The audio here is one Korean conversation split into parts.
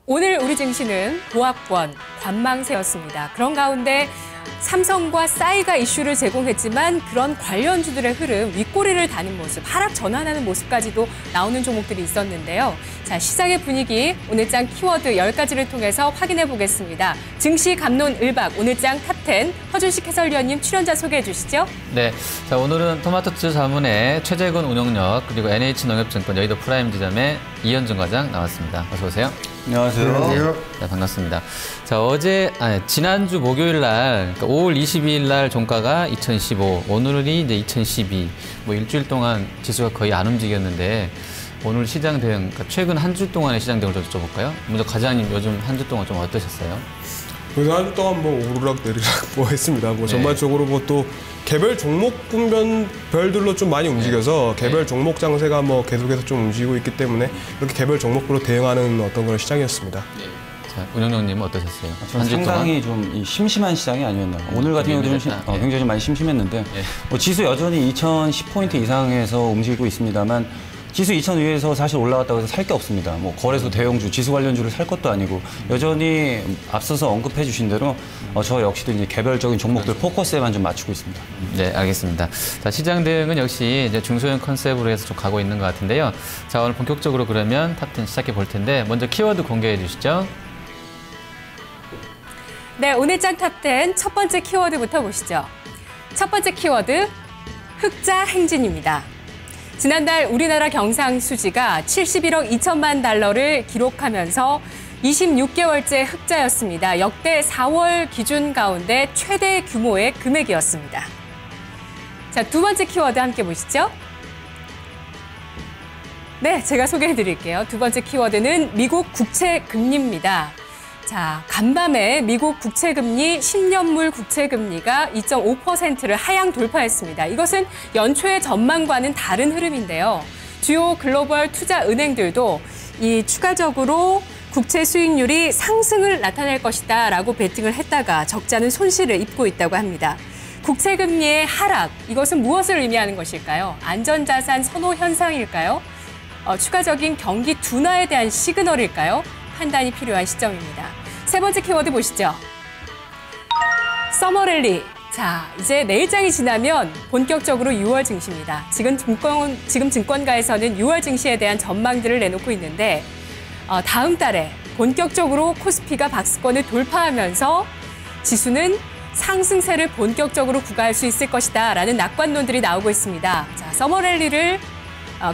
오늘 우리 증시는 보합권, 관망세였습니다. 그런 가운데 삼성과 싸이가 이슈를 제공했지만 그런 관련주들의 흐름, 윗꼬리를 다는 모습, 하락 전환하는 모습까지도 나오는 종목들이 있었는데요. 자, 시장의 분위기, 오늘장 키워드 10가지를 통해서 확인해 보겠습니다. 증시 감론 을박, 오늘장 탑10, 허준식 해설위원님 출연자 소개해 주시죠. 네, 자 오늘은 토마토츠 자문의 최재근 운영력, 그리고 NH농협증권 여의도 프라임 지점의 이현준 과장 나왔습니다. 어서 오세요. 안녕하세요. 안녕하세요. 네, 반갑습니다. 자, 지난주 목요일 날, 그러니까 5월 22일 날 종가가 2015, 오늘이 이제 2012, 뭐 일주일 동안 지수가 거의 안 움직였는데, 오늘 시장 대응, 그러니까 최근 한 주 동안의 시장 대응을 좀 여쭤볼까요? 먼저 과장님, 요즘 한 주 동안 좀 어떠셨어요? 그래서 한 주 동안 뭐 오르락 내리락 뭐 했습니다. 뭐 전반적으로 뭐 또 개별 종목 분별들로 좀 많이 움직여서 개별 종목 장세가 뭐 계속해서 좀 움직이고 있기 때문에 이렇게 개별 종목으로 대응하는 어떤 그런 시장이었습니다. 자, 운영령님은 어떠셨어요? 저는 상당히 좀 심심한 시장이 아니었나. 오늘 같은 경우도 굉장히 좀 많이 심심했는데 지수 여전히 2010포인트 이상에서 움직이고 있습니다만 지수 2000 위에서 사실 올라갔다고 해서 살 게 없습니다. 뭐 거래소 대형주, 지수 관련주를 살 것도 아니고 여전히 앞서서 언급해 주신 대로 저 역시도 이제 개별적인 종목들 포커스에만 좀 맞추고 있습니다. 네, 알겠습니다. 자, 시장 대응은 역시 이제 중소형 컨셉으로 해서 좀 가고 있는 것 같은데요. 자, 오늘 본격적으로 그러면 탑10 시작해 볼 텐데 먼저 키워드 공개해 주시죠. 네, 오늘장 탑10 첫 번째 키워드부터 보시죠. 첫 번째 키워드, 흑자 행진입니다. 지난달 우리나라 경상수지가 71억 2천만 달러를 기록하면서 26개월째 흑자였습니다. 역대 4월 기준 가운데 최대 규모의 금액이었습니다. 자, 두 번째 키워드 함께 보시죠. 네, 제가 소개해 드릴게요. 두 번째 키워드는 미국 국채 금리입니다. 자, 간밤에 미국 국채금리, 10년물 국채금리가 2.5%를 하향 돌파했습니다. 이것은 연초의 전망과는 다른 흐름인데요. 주요 글로벌 투자 은행들도 이 추가적으로 국채 수익률이 상승을 나타낼 것이다라고 베팅을 했다가 적지 않은 손실을 입고 있다고 합니다. 국채금리의 하락, 이것은 무엇을 의미하는 것일까요? 안전자산 선호 현상일까요? 추가적인 경기 둔화에 대한 시그널일까요? 판단이 필요한 시점입니다. 세 번째 키워드 보시죠. 서머랠리. 자, 이제 내일장이 지나면 본격적으로 6월 증시입니다. 지금 증권가에서는 6월 증시에 대한 전망들을 내놓고 있는데 다음 달에 본격적으로 코스피가 박스권을 돌파하면서 지수는 상승세를 본격적으로 구가할 수 있을 것이다 라는 낙관론들이 나오고 있습니다. 자, 서머랠리를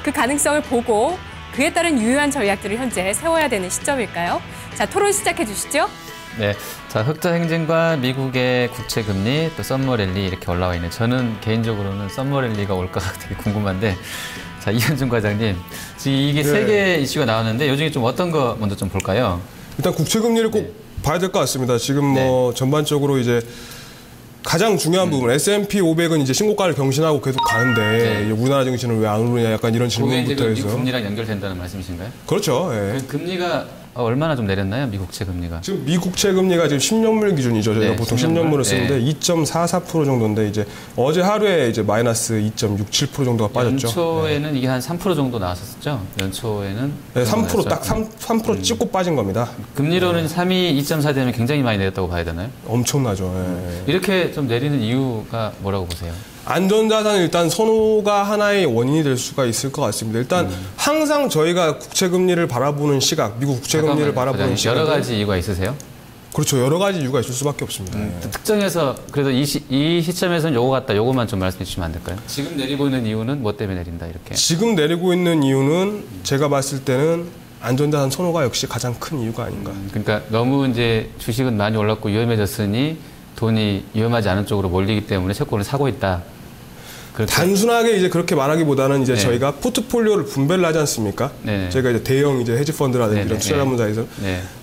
그 가능성을 보고 그에 따른 유효한 전략들을 현재 세워야 되는 시점일까요? 자, 토론 시작해 주시죠. 네, 자 흑자 행진과 미국의 국채 금리 또 썸머랠리 이렇게 올라와 있는. 저는 개인적으로는 썸머랠리가 올까가 되게 궁금한데, 자 이현준 과장님, 지금 이게 세 개의 이슈가 나왔는데 요 중에 좀 어떤 거 먼저 좀 볼까요? 일단 국채 금리를 꼭 봐야 될 것 같습니다. 지금 뭐 전반적으로 이제 가장 중요한 부분, S&P 500은 이제 신고가를 경신하고 계속 가는데 우리나라 증시는 왜 안 오르냐 약간 이런 질문부터 해서. 미국 금리랑 연결된다는 말씀이신가요? 그렇죠. 예. 그 금리가 얼마나 좀 내렸나요? 미국채 금리가? 지금 미국채 금리가 지금 10년물 기준이죠. 저희가 보통 10년물을 쓰는데 2.44% 정도인데 이제 어제 하루에 이제 마이너스 2.67% 정도가 빠졌죠. 연초에는 이게 한 3% 정도 나왔었죠. 연초에는 네, 3% 딱 3% 찍고 빠진 겁니다. 금리로는 3이 2.4 되면 굉장히 많이 내렸다고 봐야 되나요? 엄청나죠. 이렇게 좀 내리는 이유가 뭐라고 보세요? 안전자산은 일단 선호가 하나의 원인이 될 수가 있을 것 같습니다. 일단 항상 저희가 국채금리를 바라보는 시각, 미국 국채금리를 바라보는 시각. 여러 가지 이유가 있으세요? 그렇죠. 여러 가지 이유가 있을 수밖에 없습니다. 특정해서 그래도 이 시점에서는 요거 같다, 요거만 좀 말씀해 주시면 안 될까요? 지금 내리고 있는 이유는 뭐 때문에 내린다 이렇게? 지금 내리고 있는 이유는 제가 봤을 때는 안전자산 선호가 역시 가장 큰 이유가 아닌가. 그러니까 너무 이제 주식은 많이 올랐고 위험해졌으니 돈이 위험하지 않은 쪽으로 몰리기 때문에 채권을 사고 있다. 단순하게 이제 그렇게 말하기보다는 이제 저희가 포트폴리오를 분배를 하지 않습니까? 저희가 이제 대형 이제 헤지펀드라든지 이런 투자자문사에서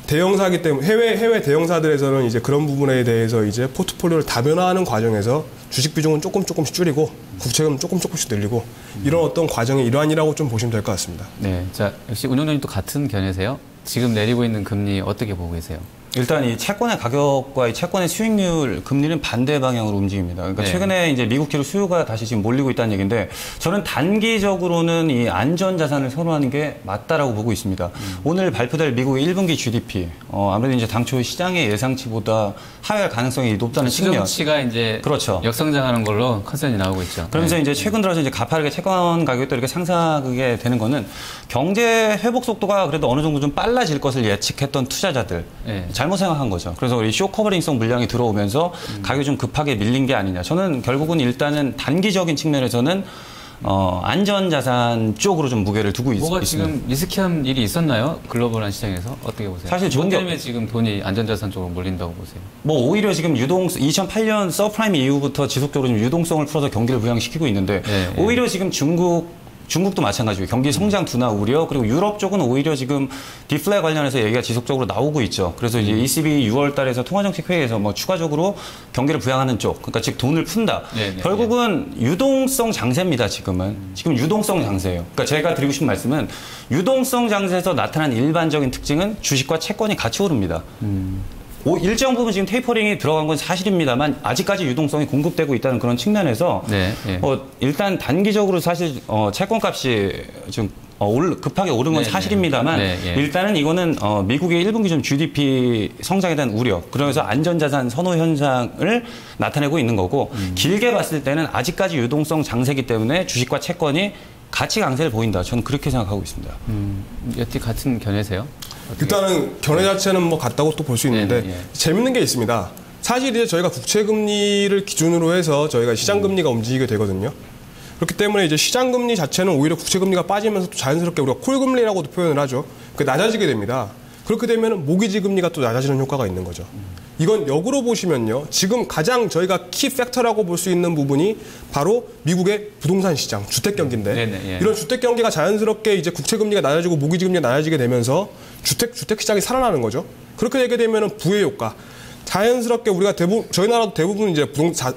대형사기 때문에 해외 대형사들에서는 이제 그런 부분에 대해서 이제 포트폴리오를 다변화하는 과정에서 주식 비중은 조금씩 줄이고 국채금 조금씩 늘리고 이런 어떤 과정의 일환이라고 좀 보시면 될 것 같습니다. 네, 자 역시 운영자님 또 같은 견해세요? 지금 내리고 있는 금리 어떻게 보고 계세요? 일단 이 채권의 가격과 이 채권의 수익률 금리는 반대 방향으로 움직입니다. 그러니까 네. 최근에 이제 미국 기로 수요가 다시 지금 몰리고 있다는 얘기인데 저는 단기적으로는 이 안전 자산을 선호하는 게 맞다라고 보고 있습니다. 오늘 발표될 미국의 1분기 GDP 아무래도 이제 당초 시장의 예상치보다 하회할 가능성이 높다는 측면. 시가 이제 그렇죠. 역성장하는 걸로 컨센이 나오고 있죠. 그러면서 네. 이제 최근 들어서 이제 가파르게 채권 가격도 이렇게 상승하게 되는 거는 경제 회복 속도가 그래도 어느 정도 좀 빨라질 것을 예측했던 투자자들 네. 잘못 생각한 거죠. 그래서 우리 쇼 커버링성 물량이 들어오면서 가격이 좀 급하게 밀린 게 아니냐. 저는 결국은 일단은 단기적인 측면에서는 안전자산 쪽으로 좀 무게를 두고 있습니다. 뭐가 지금 리스키한 일이 있었나요? 글로벌한 시장에서 어떻게 보세요? 사실 좋은 게 때문에 지금 돈이 안전자산 쪽으로 몰린다고 보세요. 뭐 오히려 지금 2008년 서프라임 이후부터 지속적으로 좀 유동성을 풀어서 경기를 부양시키고 있는데 네, 오히려 지금 중국도 마찬가지고 경기 성장 둔화 우려 그리고 유럽 쪽은 오히려 지금 디플레 관련해서 얘기가 지속적으로 나오고 있죠. 그래서 이제 ECB 6월 달에서 통화정책 회의에서 뭐 추가적으로 경기를 부양하는 쪽, 그러니까 즉 돈을 푼다. 네네, 결국은 유동성 장세입니다. 지금 유동성 장세예요. 그러니까 제가 드리고 싶은 말씀은 유동성 장세에서 나타난 일반적인 특징은 주식과 채권이 같이 오릅니다. 일정 부분 지금 테이퍼링이 들어간 건 사실입니다만 아직까지 유동성이 공급되고 있다는 그런 측면에서 네, 네. 일단 단기적으로 사실 채권값이 좀 급하게 오른 건 사실입니다만 일단은 이거는 미국의 1분기 좀 GDP 성장에 대한 우려 그러면서 안전자산 선호 현상을 나타내고 있는 거고 길게 봤을 때는 아직까지 유동성 장세이기 때문에 주식과 채권이 같이 강세를 보인다. 저는 그렇게 생각하고 있습니다. 여태 같은 견해세요? 일단은 견해 자체는 뭐 같다고 또 볼 수 있는데 재밌는 게 있습니다. 사실 이제 저희가 국채금리를 기준으로 해서 저희가 시장금리가 움직이게 되거든요. 그렇기 때문에 이제 시장금리 자체는 오히려 국채금리가 빠지면서 또 자연스럽게 우리가 콜금리라고도 표현을 하죠. 낮아지게 됩니다. 그렇게 되면 모기지금리가 또 낮아지는 효과가 있는 거죠. 이건 역으로 보시면요. 지금 가장 저희가 키 팩터라고 볼 수 있는 부분이 바로 미국의 부동산 시장, 주택 경기인데 이런 주택 경기가 자연스럽게 이제 국채 금리가 낮아지고 모기지 금리가 낮아지게 되면서 주택 시장이 살아나는 거죠. 그렇게 되게 되면은 부의 효과. 자연스럽게 우리가 저희 나라도 대부분 이제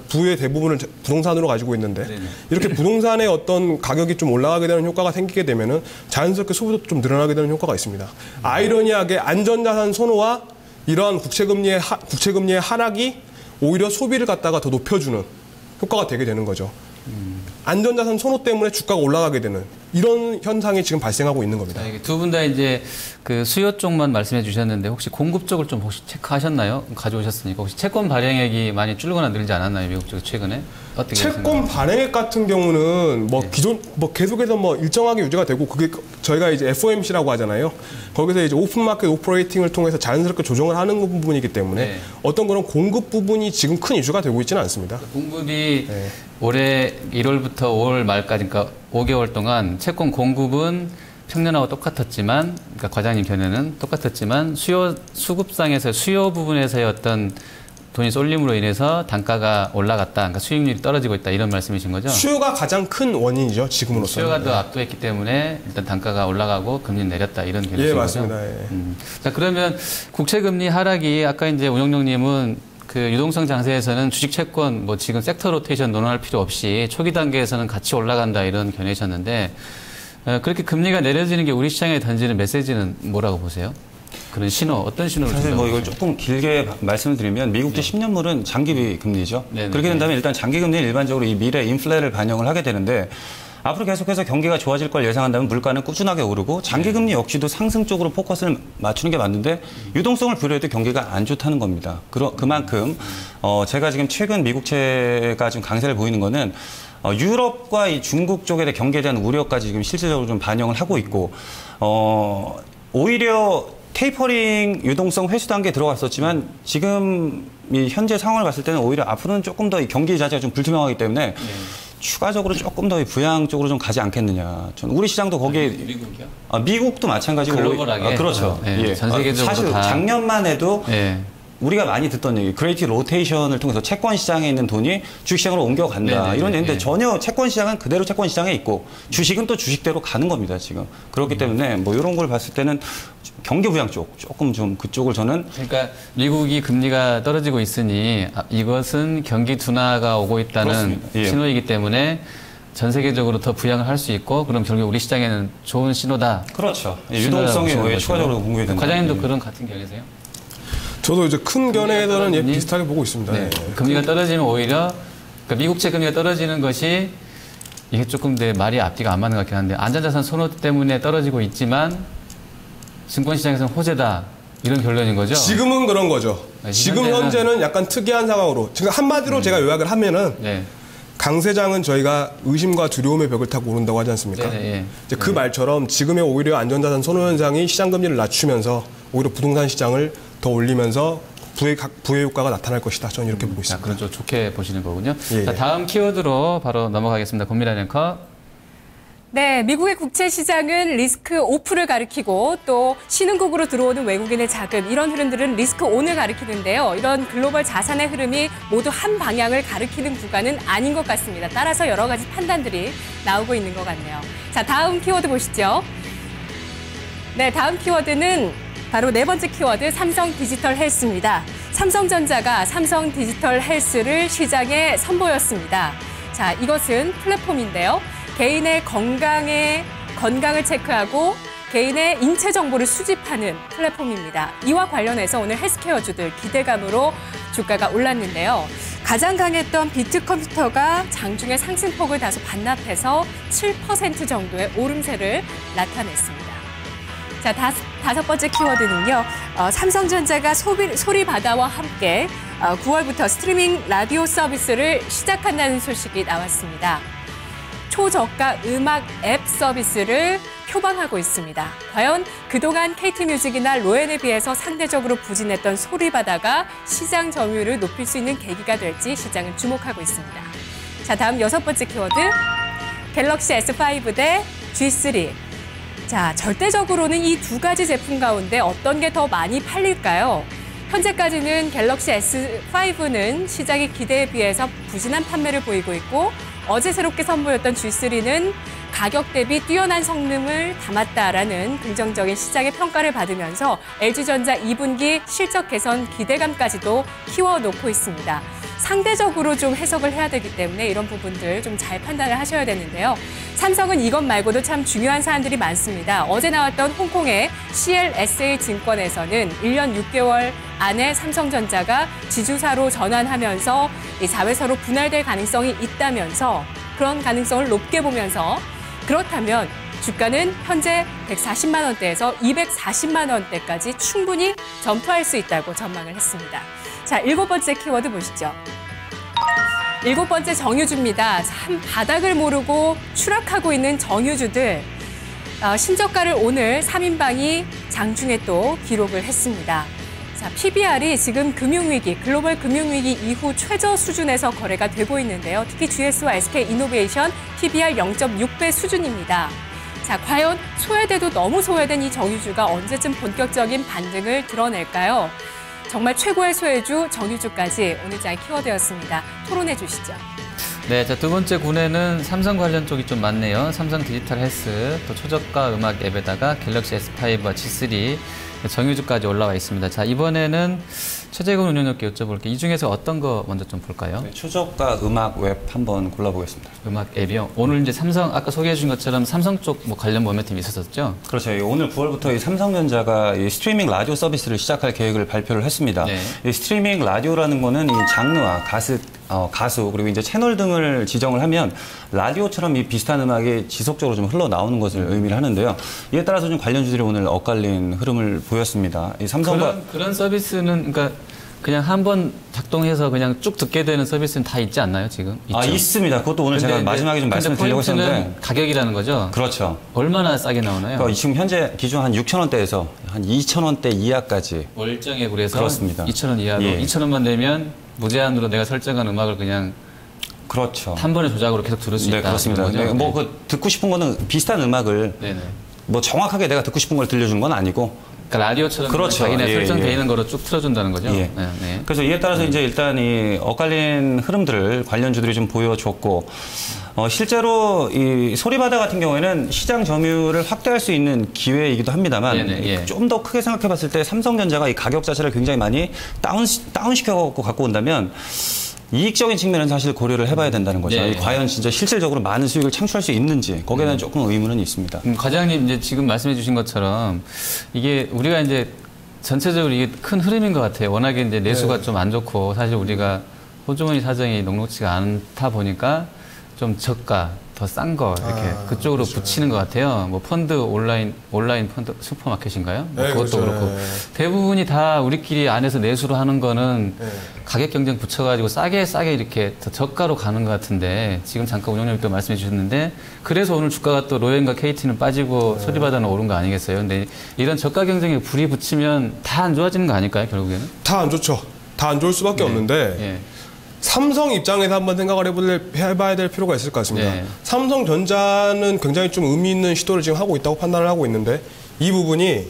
부의 대부분을 부동산으로 가지고 있는데 이렇게 부동산의 어떤 가격이 좀 올라가게 되는 효과가 생기게 되면은 자연스럽게 소비도 좀 늘어나게 되는 효과가 있습니다. 아이러니하게 안전자산 선호와 이러한 국채금리의 하락이 오히려 소비를 갖다가 더 높여주는 효과가 되게 되는 거죠. 안전자산 선호 때문에 주가가 올라가게 되는 이런 현상이 지금 발생하고 있는 겁니다. 두 분 다 이제 그 수요 쪽만 말씀해 주셨는데 혹시 공급 쪽을 좀 혹시 체크하셨나요? 가져오셨으니까 혹시 채권 발행액이 많이 줄거나 늘지 않았나요? 미국 쪽에 최근에? 어떻게 채권 발행액 같은 경우는 기존 계속해서 일정하게 유지가 되고 그게 저희가 이제 FOMC라고 하잖아요. 거기서 이제 오픈 마켓 오퍼레이팅을 통해서 자연스럽게 조정을 하는 부분이기 때문에 어떤 그런 공급 부분이 지금 큰 이슈가 되고 있지는 않습니다. 공급이 올해 1월부터 5월 말까지 그러니까 5개월 동안 채권 공급은 평년하고 똑같았지만, 그러니까 과장님 견해는 똑같았지만 수급상에서 수요 부분에서의 어떤 돈이 쏠림으로 인해서 단가가 올라갔다, 그러니까 수익률이 떨어지고 있다 이런 말씀이신 거죠? 수요가 가장 큰 원인이죠 지금으로서는. 수요가 더 압도했기 때문에 일단 단가가 올라가고 금리는 내렸다 이런 견해신 거죠? 예, 맞습니다. 예. 자, 그러면 국채금리 하락이 아까 이제 운영령님은 그 유동성 장세에서는 주식 채권 지금 섹터 로테이션 논할 필요 없이 초기 단계에서는 같이 올라간다 이런 견해셨는데 그렇게 금리가 내려지는 게 우리 시장에 던지는 메시지는 뭐라고 보세요? 그런 신호, 어떤 신호를 사실 이걸 조금 길게 말씀을 드리면 미국제 10년물은 장기비 금리죠. 그렇게 된다면 일단 장기 금리는 일반적으로 이 미래 인플레를 반영을 하게 되는데 앞으로 계속해서 경기가 좋아질 걸 예상한다면 물가는 꾸준하게 오르고 장기금리 역시도 상승 쪽으로 포커스를 맞추는 게 맞는데 유동성을 부여해도 경기가 안 좋다는 겁니다. 그만큼 제가 지금 최근 미국채가 좀 강세를 보이는 거는 유럽과 이 중국 쪽의 경기에 대한 우려까지 지금 실질적으로 좀 반영을 하고 있고 오히려 테이퍼링 유동성 회수 단계에 들어갔었지만 지금 이 현재 상황을 봤을 때는 오히려 앞으로는 조금 더 이 경기 자체가 좀 불투명하기 때문에 추가적으로 조금 더 부양 쪽으로 좀 가지 않겠느냐. 저는 우리 시장도 거기에 미국이요? 미국도 마찬가지고 글로벌하게 그렇죠. 전 세계적으로 사실 다. 작년만 해도 우리가 많이 듣던 얘기, 그레이트 로테이션을 통해서 채권 시장에 있는 돈이 주식시장으로 옮겨간다. 이런 얘기인데 전혀 채권 시장은 그대로 채권 시장에 있고 주식은 또 주식대로 가는 겁니다, 지금. 그렇기 때문에 이런 걸 봤을 때는 경기 부양 쪽, 조금 좀 그쪽을 저는. 그러니까 미국이 금리가 떨어지고 있으니 이것은 경기 둔화가 오고 있다는 신호이기 때문에 전 세계적으로 더 부양을 할 수 있고 그럼 결국 우리 시장에는 좋은 신호다. 그렇죠. 유동성이 왜 추가적으로 공급이 된다. 과장님도 그런 같은 견해세요? 저도 이제 큰 견해에서는 비슷하게 보고 있습니다. 네. 금리가 떨어지면 오히려 그러니까 미국채 금리가 떨어지는 것이 이게 조금 내 말이 앞뒤가 안 맞는 것 같긴 한데 안전자산 선호 때문에 떨어지고 있지만 증권시장에서는 호재다 이런 결론인 거죠? 지금은 그런 거죠. 네, 지금 현재는 약간 특이한 상황으로 지금 한마디로 제가 요약을 하면은 네. 강세장은 저희가 의심과 두려움의 벽을 타고 오른다고 하지 않습니까? 이제 그 말처럼 지금의 오히려 안전자산 선호 현상이 시장 금리를 낮추면서 오히려 부동산 시장을 더 올리면서 부의 효과가 나타날 것이다. 저는 이렇게 보고 있습니다. 그런 쪽 좋게 보시는 거군요. 자, 다음 키워드로 바로 넘어가겠습니다. 권미라 앵커. 네, 미국의 국채 시장은 리스크 오프를 가리키고 또 신흥국으로 들어오는 외국인의 자금 이런 흐름들은 리스크 온을 가리키는데요. 이런 글로벌 자산의 흐름이 모두 한 방향을 가리키는 구간은 아닌 것 같습니다. 따라서 여러 가지 판단들이 나오고 있는 것 같네요. 자, 다음 키워드 보시죠. 네, 다음 키워드는 바로 네 번째 키워드 삼성 디지털 헬스입니다. 삼성전자가 삼성 디지털 헬스를 시장에 선보였습니다. 자, 이것은 플랫폼인데요. 개인의 건강을 체크하고 개인의 인체 정보를 수집하는 플랫폼입니다. 이와 관련해서 오늘 헬스케어주들 기대감으로 주가가 올랐는데요. 가장 강했던 비트컴퓨터가 장중에 상승폭을 다소 반납해서 7% 정도의 오름세를 나타냈습니다. 자, 다섯 번째 키워드는요. 삼성전자가 소리바다와 함께 9월부터 스트리밍 라디오 서비스를 시작한다는 소식이 나왔습니다. 초저가 음악 앱 서비스를 표방하고 있습니다. 과연 그동안 KT뮤직이나 로엔에 비해서 상대적으로 부진했던 소리바다가 시장 점유율을 높일 수 있는 계기가 될지 시장은 주목하고 있습니다. 자, 다음 여섯 번째 키워드. 갤럭시 S5 대 G3. 자, 절대적으로는 이 두 가지 제품 가운데 어떤 게 더 많이 팔릴까요? 현재까지는 갤럭시 S5는 시장의 기대에 비해서 부진한 판매를 보이고 있고 어제 새롭게 선보였던 G3는 가격 대비 뛰어난 성능을 담았다라는 긍정적인 시장의 평가를 받으면서 LG전자 2분기 실적 개선 기대감까지도 키워놓고 있습니다. 상대적으로 좀 해석을 해야 되기 때문에 이런 부분들 좀 잘 판단을 하셔야 되는데요. 삼성은 이것 말고도 참 중요한 사안들이 많습니다. 어제 나왔던 홍콩의 CLSA 증권에서는 1년 6개월 안에 삼성전자가 지주사로 전환하면서 이 자회사로 분할될 가능성이 있다면서 그런 가능성을 높게 보면서 그렇다면 주가는 현재 140만 원대에서 240만 원대까지 충분히 점프할 수 있다고 전망을 했습니다. 자, 일곱 번째 키워드 보시죠. 일곱 번째 정유주입니다. 참 바닥을 모르고 추락하고 있는 정유주들. 신저가를 오늘 3인방이 장중에 또 기록을 했습니다. 자, PBR이 지금 금융위기, 글로벌 금융위기 이후 최저 수준에서 거래가 되고 있는데요. 특히 GS와 SK이노베이션 PBR 0.6배 수준입니다. 자, 과연 소외돼도 너무 소외된 이 정유주가 언제쯤 본격적인 반등을 드러낼까요? 정말 최고의 소외주 정유주까지 오늘 장의 키워드였습니다. 토론해 주시죠. 네, 자, 두 번째 군에는 삼성 관련 쪽이 좀 많네요. 삼성 디지털 헬스, 또 초저가 음악 앱에다가 갤럭시 S5와 G3, 정유주까지 올라와 있습니다. 자, 이번에는 최재근 운영님께 여쭤볼게요. 이 중에서 어떤 거 먼저 좀 볼까요? 네, 초저가 음악 웹 한번 골라보겠습니다. 음악 앱이요? 오늘 이제 삼성, 아까 소개해 주신 것처럼 삼성 쪽 뭐 관련 모멘텀이 있었었죠? 그렇죠. 오늘 9월부터 이 삼성전자가 이 스트리밍 라디오 서비스를 시작할 계획을 발표를 했습니다. 네. 이 스트리밍 라디오라는 거는 이 장르와 가수 그리고 이제 채널 등을 지정을 하면 라디오처럼 이 비슷한 음악이 지속적으로 좀 흘러나오는 것을 의미를 하는데요. 이에 따라서 좀 관련주들이 오늘 엇갈린 흐름을 보였습니다. 이 삼성과 그런 서비스는 그러니까 그냥 한번 작동해서 그냥 쭉 듣게 되는 서비스는 다 있지 않나요, 지금? 있죠? 있습니다. 그것도 오늘 제가 마지막에 좀 말씀을 드리려고 했었는데. 가격이라는 거죠? 그렇죠. 얼마나 싸게 나오나요? 그러니까 지금 현재 기준 한 6,000원대에서 한 2,000원대 이하까지. 월정에 그래서 그렇습니다. 2,000원 이하로. 예. 2,000원만 내면 무제한으로 내가 설정한 음악을 그냥 그렇죠. 한 번의 조작으로 계속 들을 수 있다. 네, 그렇습니다. 네, 뭐 듣고 싶은 거는 비슷한 음악을 네네. 뭐 정확하게 내가 듣고 싶은 걸 들려주는 건 아니고 그러니까 라디오처럼 그렇죠. 자기네 설정되어 있는 거로 쭉 틀어준다는 거죠. 예. 네, 네. 그래서 이에 따라서 이제 일단 이 엇갈린 흐름들을 관련주들이 좀 보여줬고 실제로 이 소리바다 같은 경우에는 시장 점유율을 확대할 수 있는 기회이기도 합니다만 예. 좀 더 크게 생각해봤을 때 삼성전자가 이 가격 자체를 굉장히 많이 다운시켜 갖고 온다면. 이익적인 측면은 사실 고려를 해봐야 된다는 거죠. 네. 과연 진짜 실질적으로 많은 수익을 창출할 수 있는지 거기에 대한 조금 의문은 있습니다. 과장님 이제 지금 말씀해 주신 것처럼 이게 우리가 이제 전체적으로 이게 큰 흐름인 것 같아요. 워낙에 이제 내수가 좀 안 좋고 사실 우리가 호주머니 사정이 녹록지가 않다 보니까 좀 저가 더 싼 거 이렇게 그쪽으로 그렇죠. 붙이는 것 같아요. 뭐 펀드 온라인 펀드 슈퍼마켓인가요? 뭐 그것도 그렇죠. 그렇고 대부분이 다 우리끼리 안에서 내수로 하는 거는 가격 경쟁 붙여가지고 싸게 이렇게 더 저가로 가는 것 같은데 지금 잠깐 운영님도 말씀해 주셨는데 그래서 오늘 주가가 또 로엔과 KT는 빠지고 소리바다는 오른 거 아니겠어요? 근데 이런 저가 경쟁에 불이 붙이면 다 안 좋아지는 거 아닐까요? 결국에는? 다 안 좋죠. 다 안 좋을 수밖에 없는데. 삼성 입장에서 한번 생각을 해봐야 될 필요가 있을 것 같습니다. 삼성전자는 굉장히 좀 의미 있는 시도를 지금 하고 있다고 판단을 하고 있는데 이 부분이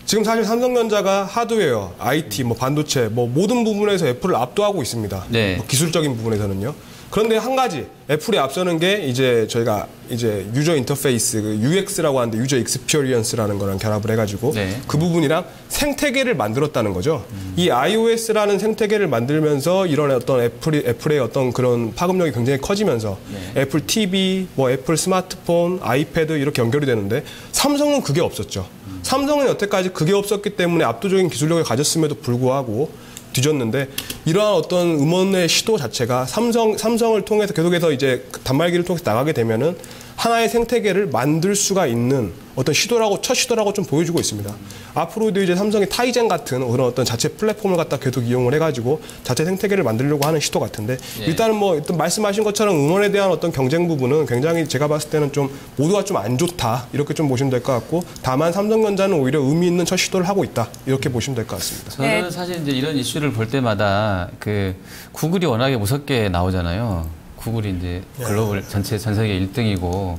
지금 사실 삼성전자가 하드웨어, IT, 뭐 반도체, 뭐 모든 부분에서 애플을 압도하고 있습니다. 뭐 기술적인 부분에서는요. 그런데 한 가지 애플이 앞서는 게 이제 저희가 이제 유저 인터페이스 그 UX라고 하는데 유저 익스피리언스라는 거랑 결합을 해가지고 그 부분이랑 생태계를 만들었다는 거죠. 이 iOS라는 생태계를 만들면서 이런 어떤 애플의 어떤 그런 파급력이 굉장히 커지면서 애플 TV, 뭐 애플 스마트폰, 아이패드 이렇게 연결이 되는데 삼성은 그게 없었죠. 삼성은 여태까지 그게 없었기 때문에 압도적인 기술력을 가졌음에도 불구하고 뒤졌는데 이러한 어떤 음원의 시도 자체가 삼성을 통해서 계속해서 이제 단말기를 통해서 나가게 되면은 하나의 생태계를 만들 수가 있는 어떤 첫 시도라고 좀 보여주고 있습니다. 앞으로도 이제 삼성이 타이젠 같은 그런 어떤 자체 플랫폼을 갖다 계속 이용을 해가지고 자체 생태계를 만들려고 하는 시도 같은데 일단은 뭐 일단 말씀하신 것처럼 음원에 대한 어떤 경쟁 부분은 굉장히 제가 봤을 때는 좀 모두가 좀 안 좋다 이렇게 좀 보시면 될 것 같고 다만 삼성전자는 오히려 의미 있는 첫 시도를 하고 있다 이렇게 보시면 될 것 같습니다. 저는 사실 이제 이런 이슈를 볼 때마다 그 구글이 워낙에 무섭게 나오잖아요. 구글이 이제 글로벌 전체 전 세계 1등이고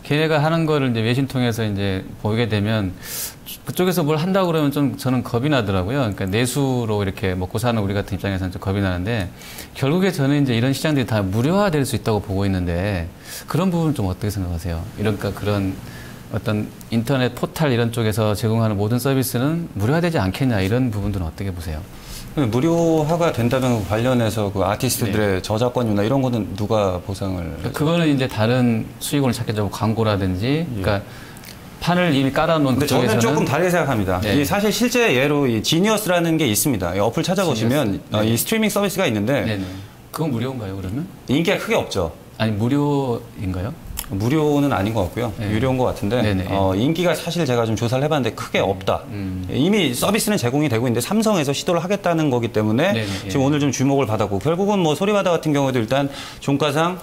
걔네가 하는 거를 이제 외신 통해서 이제 보게 되면 그쪽에서 뭘 한다고 그러면 좀 저는 겁이 나더라고요. 그러니까 내수로 이렇게 먹고 사는 우리 같은 입장에서는 좀 겁이 나는데 결국에 저는 이제 이런 시장들이 다 무료화될 수 있다고 보고 있는데 그런 부분 좀 어떻게 생각하세요? 그러니까 그런 어떤 인터넷 포탈 이런 쪽에서 제공하는 모든 서비스는 무료화되지 않겠냐 이런 부분들은 어떻게 보세요? 무료화가 된다면 관련해서 그 아티스트들의 저작권료나 이런 거는 누가 보상을? 그거는 이제 다른 수익원을 찾겠다고 광고라든지, 그러니까 판을 이미 깔아놓은 그쪽에서는 저는 조금 다르게 생각합니다. 이 사실 실제 예로 이 지니어스라는 게 있습니다. 이 어플 찾아보시면 이 스트리밍 서비스가 있는데 그건 무료인가요 그러면? 인기가 크게 없죠. 아니 무료인가요? 무료는 아닌 것 같고요. 유료인 것 같은데 인기가 사실 제가 좀 조사를 해봤는데 크게 없다. 이미 서비스는 제공이 되고 있는데 삼성에서 시도를 하겠다는 거기 때문에 지금 오늘 좀 주목을 받았고 결국은 뭐 소리바다 같은 경우에도 일단 종가상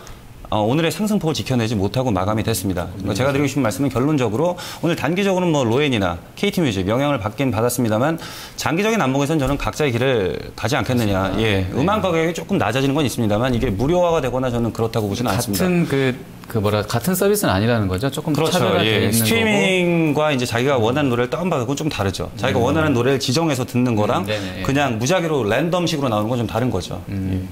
오늘의 상승폭을 지켜내지 못하고 마감이 됐습니다. 제가 드리고 싶은 말씀은 결론적으로 오늘 단기적으로는 뭐 로엔이나 KT뮤직 영향을 받긴 받았습니다만 장기적인 안목에서는 저는 각자의 길을 가지 않겠느냐. 음악 가격이 조금 낮아지는 건 있습니다만 이게 무료화가 되거나 저는 그렇다고 보지는 않습니다. 같은 같은 서비스는 아니라는 거죠. 조금 차별화되어 있는 스트리밍과 거고. 이제 자기가 원하는 노래를 다운받고 좀 다르죠. 자기가 원하는 노래를 지정해서 듣는 거랑 그냥 무작위로 랜덤식으로 나오는 건 좀 다른 거죠.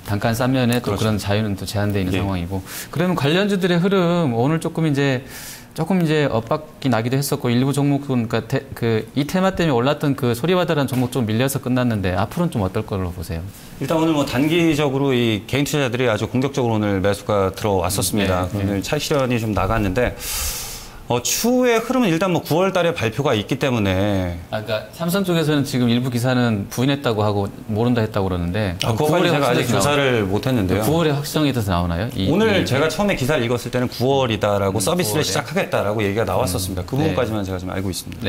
단가는 싼 면에 또 그런 자유는 또 제한되어 있는 상황이고. 그러면 관련주들의 흐름 오늘 조금 이제 엇박이 나기도 했었고 일부 종목은 그러니까 이 테마 때문에 올랐던 그 소리바다라는 종목 좀 밀려서 끝났는데 앞으로는 좀 어떨 걸로 보세요? 일단 오늘 뭐 단기적으로 이 개인 투자자들이 아주 공격적으로 오늘 매수가 들어왔었습니다. 오늘 차익 실현이 좀 나갔는데 추후의 흐름은 일단 뭐 9월 달에 발표가 있기 때문에. 그러니까 삼성 쪽에서는 지금 일부 기사는 부인했다고 하고 모른다 했다고 그러는데. 그거까지 제가 아직 조사를 못 했는데요. 9월에 확정이 돼서 나오나요? 오늘 제가 처음에 기사를 읽었을 때는 9월이다라고 서비스를 9월에. 시작하겠다라고 얘기가 나왔었습니다. 그 부분까지만 제가 좀 알고 있습니다.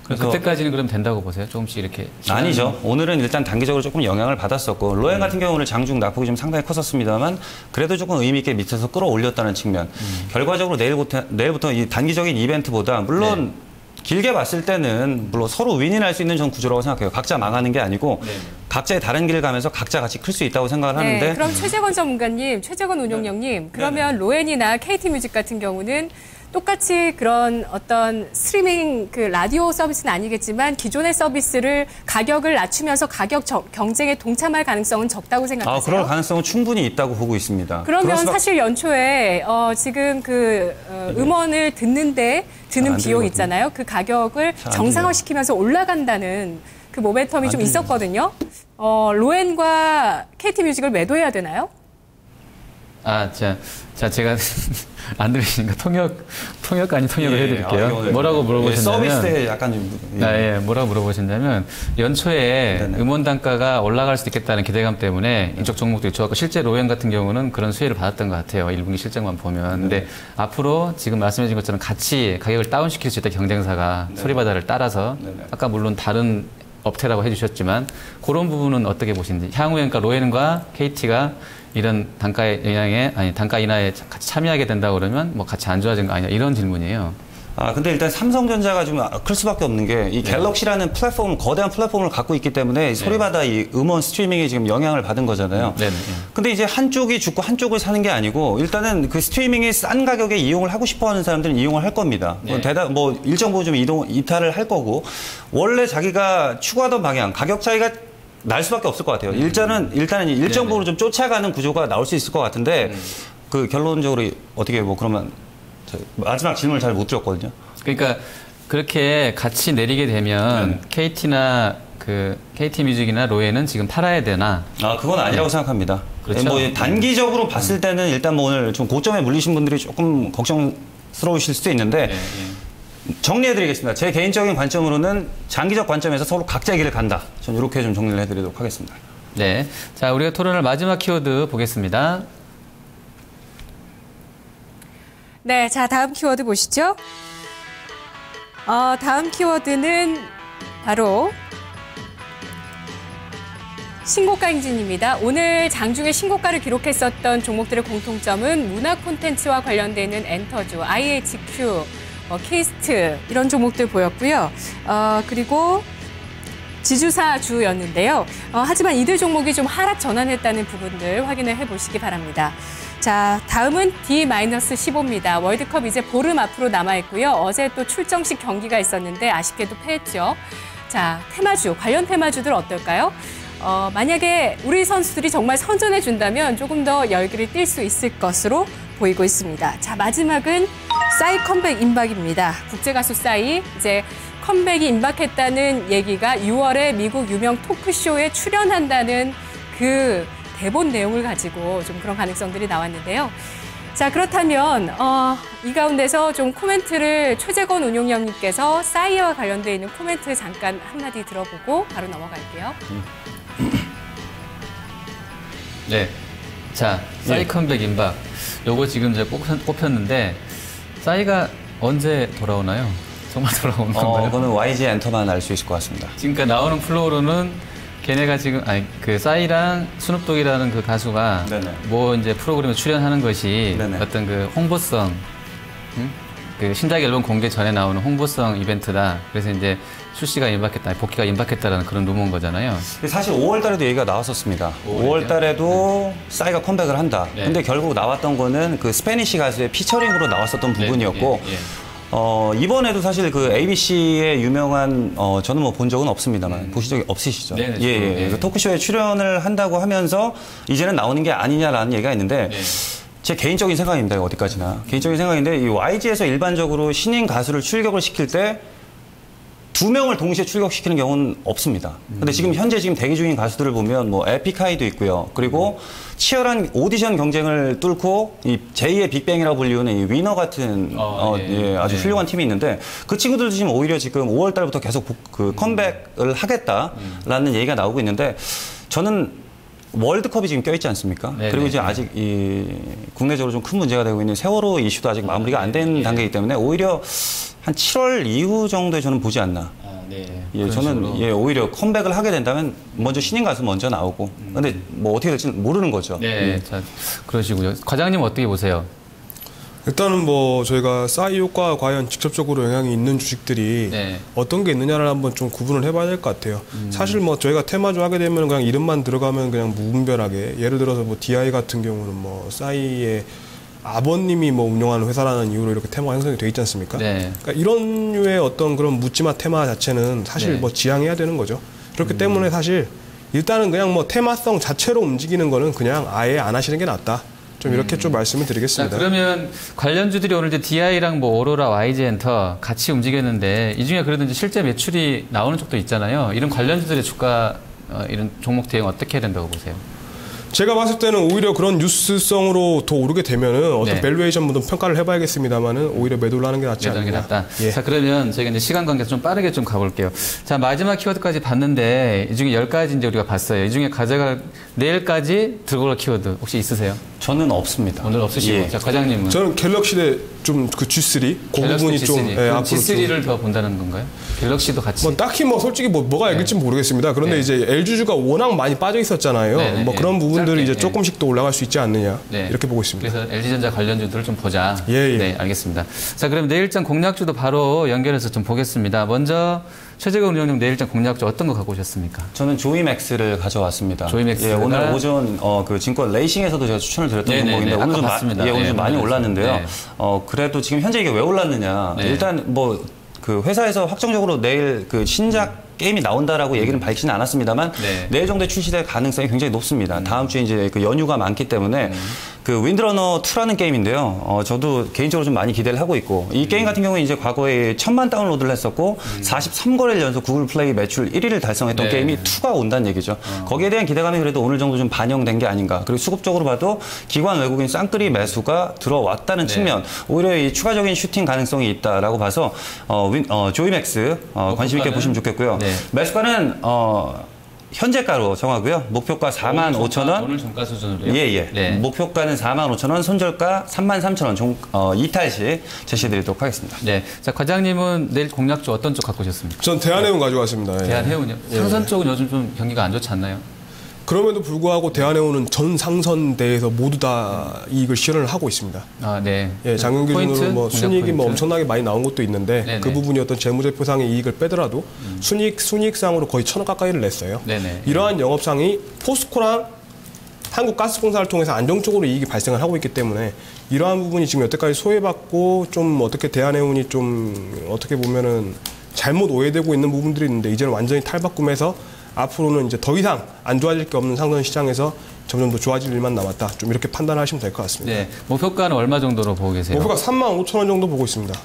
그래서 그때까지는 그럼 된다고 보세요? 조금씩 이렇게? 아니죠. 오늘은 일단 단기적으로 조금 영향을 받았었고 로엔 같은 경우는 오늘 장중 낙폭이 좀 상당히 컸었습니다만 그래도 조금 의미 있게 밑에서 끌어올렸다는 측면. 결과적으로 내일부터 이 단기적인 이벤트보다 물론 길게 봤을 때는 물론 서로 윈윈할 수 있는 전 구조라고 생각해요. 각자 망하는 게 아니고 각자의 다른 길을 가면서 각자 같이 클 수 있다고 생각을 하는데. 그럼 최재건 전문가님, 최재건 운용령님, 그러면 로엔이나 KT뮤직 같은 경우는 똑같이 그런 어떤 스트리밍 그 라디오 서비스는 아니겠지만 기존의 서비스를 가격을 낮추면서 가격 경쟁에 동참할 가능성은 적다고 생각하세요? 그럴 가능성은 충분히 있다고 보고 있습니다. 그러면 사실 연초에 지금 음원을 드는 비용 있잖아요. 그 가격을 정상화시키면서 올라간다는 그 모멘텀이 좀 있었거든요. 로엔과 KT뮤직을 매도해야 되나요? 제가 안 들으시니까 통역 아닌 통역을 해드릴게요. 뭐라고 물어보셨냐면 서비스에 약간 뭐라고 물어보셨냐면 연초에 네네. 음원 단가가 올라갈 수도 있겠다는 기대감 때문에 이쪽 종목들이 좋았고 실제 로엔 같은 경우는 그런 수혜를 받았던 것 같아요. 1분기 실적만 보면. 근데 앞으로 지금 말씀해 주신 것처럼 같이 가격을 다운시킬 수 있다 경쟁사가 소리바다를 따라서 아까 물론 다른 업태라고 해주셨지만 그런 부분은 어떻게 보시는지 향후에 그러니까 로엔과 KT가 이런 단가의 영향에 단가 인하에 같이 참여하게 된다 그러면 뭐 같이 안 좋아진 거 아니냐 이런 질문이에요. 근데 일단 삼성전자가 좀 클 수밖에 없는 게 이 갤럭시라는 플랫폼, 거대한 플랫폼을 갖고 있기 때문에 소리바다 이 음원 스트리밍이 지금 영향을 받은 거잖아요. 근데 이제 한쪽이 죽고 한쪽을 사는 게 아니고 일단은 그 스트리밍이 싼 가격에 이용을 하고 싶어 하는 사람들은 이용을 할 겁니다. 뭐 일정 부분 좀 이탈을 할 거고 원래 자기가 추구하던 방향, 가격 차이가 날 수밖에 없을 것 같아요. 일단은 일정 부분 좀 쫓아가는 구조가 나올 수 있을 것 같은데 그 결론적으로 어떻게 뭐 그러면 마지막 질문을 잘 못 드렸거든요. 그러니까 그렇게 같이 내리게 되면 KT나 KT뮤직이나 로엔은 지금 팔아야 되나? 그건 아니라고 생각합니다. 그렇죠? 뭐 단기적으로 봤을 때는 일단 뭐 오늘 좀 고점에 물리신 분들이 조금 걱정스러우실 수도 있는데 정리해드리겠습니다. 제 개인적인 관점으로는 장기적 관점에서 서로 각자의 길을 간다. 전 이렇게 좀 정리를 해드리도록 하겠습니다. 네, 자 우리가 토론할 마지막 키워드 보겠습니다. 네, 자 다음 키워드 보시죠. 다음 키워드는 바로 신고가 행진입니다. 오늘 장중에 신고가를 기록했었던 종목들의 공통점은 문화 콘텐츠와 관련되는 엔터주, IHQ, 키스트 이런 종목들 보였고요. 그리고 지주사주였는데요. 하지만 이들 종목이 좀 하락 전환했다는 부분들 확인을 해보시기 바랍니다. 자, 다음은 D-15입니다. 월드컵 이제 보름 앞으로 남아있고요. 어제 또 출정식 경기가 있었는데 아쉽게도 패했죠. 자, 테마주, 관련 테마주들 어떨까요? 만약에 우리 선수들이 정말 선전해준다면 조금 더 열기를 띨 수 있을 것으로 보이고 있습니다. 자, 마지막은 싸이 컴백 임박입니다. 국제가수 싸이 이제 컴백이 임박했다는 얘기가 6월에 미국 유명 토크쇼에 출연한다는 그 대본 내용을 가지고 좀 그런 가능성들이 나왔는데요. 자, 그렇다면 이 가운데서 좀 코멘트를 최재건 운용위원님께서 싸이와 관련되어 있는 코멘트 잠깐 한마디 들어보고 바로 넘어갈게요. 네, 자, 싸이 컴백 임박. 요거 지금 제가 꼽혔는데 싸이가 언제 돌아오나요? 정말 돌아오는 건가요? 그거는 YG 엔터만 알 수 있을 것 같습니다. 지금까지 나오는 플로우로는 걔네가 지금 그 싸이랑 스눕독이라는 그 가수가 뭐 이제 프로그램에 출연하는 것이 어떤 그 홍보성, 그 신작 앨범 공개 전에 나오는 홍보성 이벤트다. 그래서 이제 출시가 임박했다, 복귀가 임박했다라는 그런 루머인 거잖아요. 사실 5월 달에도 얘기가 나왔었습니다. 5월 달에도 싸이가 컴백을 한다. 근데 결국 나왔던 거는 그 스페니쉬 가수의 피처링으로 나왔었던 부분이었고 이번에도 사실 그 ABC의 유명한 저는 뭐 본 적은 없습니다만 보신 적이 없으시죠? 그 토크쇼에 출연을 한다고 하면서 이제는 나오는 게 아니냐라는 얘기가 있는데 제 개인적인 생각입니다. 어디까지나 개인적인 생각인데 이 YG에서 일반적으로 신인 가수를 출격을 시킬 때 2명을 동시에 출격시키는 경우는 없습니다. 근데 지금 현재 대기 중인 가수들을 보면 뭐 에픽하이도 있고요. 그리고 치열한 오디션 경쟁을 뚫고 이 제2의 빅뱅이라고 불리우는 이 위너 같은 아주 훌륭한 팀이 있는데 그 친구들도 지금 오히려 지금 5월 달부터 계속 그 컴백을 하겠다라는 얘기가 나오고 있는데 저는 월드컵이 지금 껴있지 않습니까? 그리고 이제 아직 이 국내적으로 좀 큰 문제가 되고 있는 세월호 이슈도 아직 마무리가 안 된 단계이기 때문에 오히려 한 7월 이후 정도에 저는 보지 않나. 저는 오히려 컴백을 하게 된다면 먼저 신인 가수 먼저 나오고. 근데 뭐 어떻게 될지는 모르는 거죠. 자, 그러시고요. 과장님 어떻게 보세요? 일단은 뭐 저희가 싸이 효과가 과연 직접적으로 영향이 있는 주식들이 어떤 게 있느냐를 한번 좀 구분을 해봐야 될 것 같아요. 사실 뭐 저희가 테마주 하게 되면 그냥 이름만 들어가면 그냥 무분별하게 예를 들어서 뭐 DI 같은 경우는 뭐 싸이의 아버님이 뭐 운영하는 회사라는 이유로 이렇게 테마 형성이 되어 있지 않습니까? 그러니까 이런 류의 어떤 그런 묻지마 테마 자체는 사실 뭐 지양해야 되는 거죠. 그렇기 때문에 사실 일단은 그냥 뭐 테마성 자체로 움직이는 거는 그냥 아예 안 하시는 게 낫다. 좀 이렇게 좀 말씀을 드리겠습니다. 자, 그러면 관련주들이 오늘 이제 DI랑 뭐 오로라, YG 엔터 같이 움직였는데 이 중에 그래도 이제 실제 매출이 나오는 쪽도 있잖아요. 이런 관련주들의 주가 이런 종목 대응 어떻게 해야 된다고 보세요? 제가 봤을 때는 오히려 그런 뉴스성으로 더 오르게 되면은 어떤 네. 밸류에이션 분도 평가를 해봐야겠습니다만은 오히려 매도를 하는 게 낫지 않나. 낫다. 예. 자, 그러면 저희가 이제 시간 관계에서 좀 빠르게 좀 가볼게요. 자, 마지막 키워드까지 봤는데 이 중에 10가지 이제 우리가 봤어요. 이 중에 가져갈 내일까지 들고 갈 키워드 혹시 있으세요? 저는 없습니다. 오늘 없으시고. 예. 자, 과장님은? 저는 갤럭시 좀 그 G3 그 부분이 G3. 좀 앞으로 G3를 더 본다는 건가요? 갤럭시도 같이. 뭐 딱히 뭐 솔직히 뭐가 얘기할지 모르겠습니다. 그런데 이제 LG주가 워낙 많이 빠져 있었잖아요. 뭐 그런 부분들이 이제 조금씩 또 올라갈 수 있지 않느냐 이렇게 보고 있습니다. 그래서 LG전자 관련주들을 좀 보자. 예. 네, 알겠습니다. 자, 그럼 내일장 공략주도 바로 연결해서 좀 보겠습니다. 먼저 최재경 운영님 내일장 공략주 어떤 거 갖고 오셨습니까? 저는 조이맥스를 가져왔습니다. 조이맥스. 예, 오늘 오전 그 증권 레이싱에서도 제가 추천을 드렸던 종목인데 오늘 좀 오늘 좀 많이 올랐는데요. 네. 그래도 지금 현재 이게 왜 올랐느냐? 일단 뭐 그 회사에서 확정적으로 내일 그 신작 게임이 나온다라고 얘기는 밝히지는 않았습니다만 내일 정도에 출시될 가능성이 굉장히 높습니다. 다음 주에 이제 그 연휴가 많기 때문에 그 윈드러너 2라는 게임인데요. 저도 개인적으로 좀 많이 기대를 하고 있고 이 게임 같은 경우에 이제 과거에 1000만 다운로드를 했었고 43거래일 연속 구글 플레이 매출 1위를 달성했던 게임이 2가 온다는 얘기죠. 거기에 대한 기대감이 그래도 오늘 정도 좀 반영된 게 아닌가. 그리고 수급적으로 봐도 기관 외국인 쌍끌이 매수가 들어왔다는 측면 오히려 이 추가적인 슈팅 가능성이 있다라고 봐서 조이맥스 관심 있게 보시면 좋겠고요. 매수가는 현재가로 정하고요. 목표가 45,000원. 오늘 종가 수준으로요? 예. 목표가는 45,000원, 손절가 33,000원 이탈시 제시해드리도록 하겠습니다. 네. 자, 과장님은 내일 공략주 어떤 쪽 갖고 오셨습니까? 전 대한해운 가져왔습니다. 대한해운이요? 상선 쪽은 요즘 좀 경기가 안 좋지 않나요? 그럼에도 불구하고 대한해운은 전 상선대에서 모두 다 이익을 실현을 하고 있습니다. 아, 네. 예, 장기 기준으로 뭐 순이익이 뭐 엄청나게 많이 나온 것도 있는데 네네. 그 부분이 어떤 재무제표상의 이익을 빼더라도 순이익상으로 거의 1,000억 가까이를 냈어요. 네네. 이러한 영업상이 포스코랑 한국가스공사를 통해서 안정적으로 이익이 발생을 하고 있기 때문에 이러한 부분이 지금 여태까지 소외받고 좀 어떻게 대한해운이 좀 어떻게 보면은 잘못 오해되고 있는 부분들이 있는데 이제는 완전히 탈바꿈해서 앞으로는 이제 더 이상 안 좋아질 게 없는 상선 시장에서 점점 더 좋아질 일만 남았다. 좀 이렇게 판단하시면 될 것 같습니다. 네. 목표가는 얼마 정도로 보고 계세요? 목표가 35,000원 정도 보고 있습니다.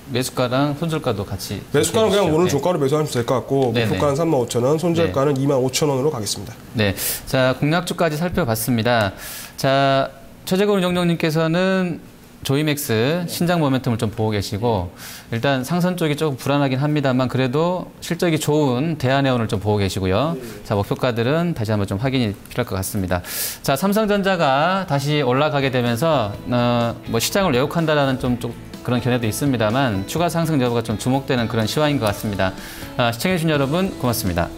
매수가랑 손절가도 같이. 매수가는 그냥 오늘 종가로 매수하면 될 것 같고 목표가는 35,000원, 손절가는 25,000원으로 가겠습니다. 네. 자, 공략주까지 살펴봤습니다. 자, 최재건 운영님께서는 조이맥스 신장 모멘텀을 좀 보고 계시고 일단 상선 쪽이 조금 불안하긴 합니다만 그래도 실적이 좋은 대한해운을 좀 보고 계시고요. 자, 목표가들은 다시 한번 좀 확인이 필요할 것 같습니다. 자, 삼성전자가 다시 올라가게 되면서 뭐 시장을 왜곡한다라는 좀 그런 견해도 있습니다만 추가 상승 여부가 좀 주목되는 그런 시황인 것 같습니다. 시청해주신 여러분 고맙습니다.